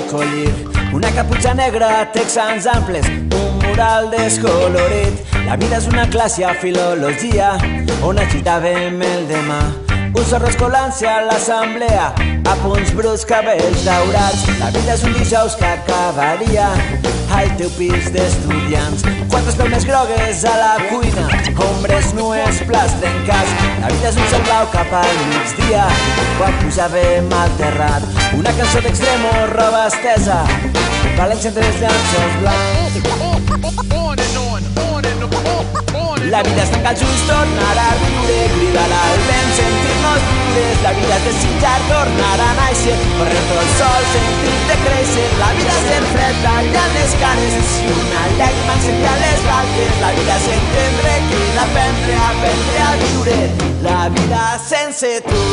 escollir. Una caputxa negra, texans amples, un mural descolorit. La vida és una classe a filologia on agitàvem el demà. Un zorro escolant-se a l'assemblea, a punts bruts, cabells daurats. La vida és un dijous que acabaria al teu pis d'estudiants. Quantes pelmes grogues a la cuina, ombres nues, plats trencats. La vida és un cel blau cap al migdia, quan pujàvem al terrat. Una cançó d'Extremo, roba estesa, València entre els llanços blancs. La vida és tancar els ulls, tornar a riure, cridar al vent, sentir-nos lliures. La vida és desitjar, tornar a néixer, correr tot el sol, sentir-te créixer. La vida és ser fred, tallant les canes, si una llàgrima encenia les galtes. La vida és entendre, cridar, aprendre a viure. La vida sense tu.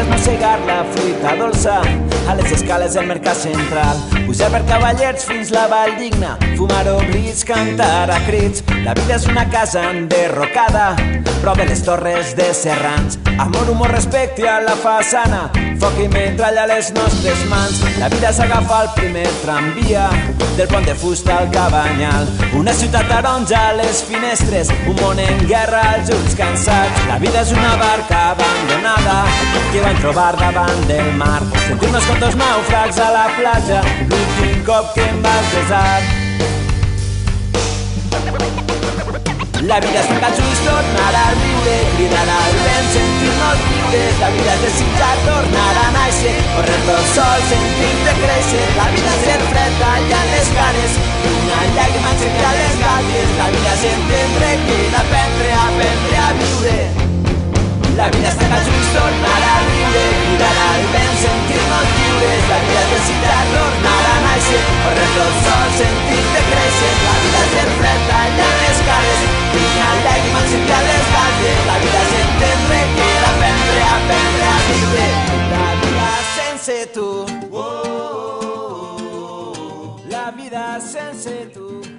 Mossegar la fruita dolça a les escales del mercat central, pujar per Cavallers fins la Valldigna, fumar oblits, cantar a crits. La vida és una casa enderrocada, prop de les torres de Serrans. Amor, humor, respecte a la façana, foc i metralla a les nostres mans. La vida és agafar el primer tramvia del pont de fusta al Cabanyal. Una ciutat taronja a les finestres, un món en guerra als ulls cansats. La vida és una barca abandonada que van trobar davant del mar. Sentir-nos com dos nàufrags a la platja, l'últim cop que em vas besar. La vida és tancar els ulls, tornar a riure, cridar al vent, sentir-nos lliures. La vida és desitjar, tornar a néixer, correr tot sol, sentir-te créixer. La vida és ser fred, tallant les canes, una llàgrima encenia les galtes. La vida és entendre, cridar, aprendre a viure. La vida és tancar els ulls, tornar a riure, cridar al vent, sentir-nos lliures. La vida és desitjar, tornar a néixer, correr tot sol, sentir-te créixer. La vida és ser fred, tallant les canes, una llàgrima encenia les galtes. La vida és entendre, cridar, aprendre a viure. La vida sense tu. La vida sense tu.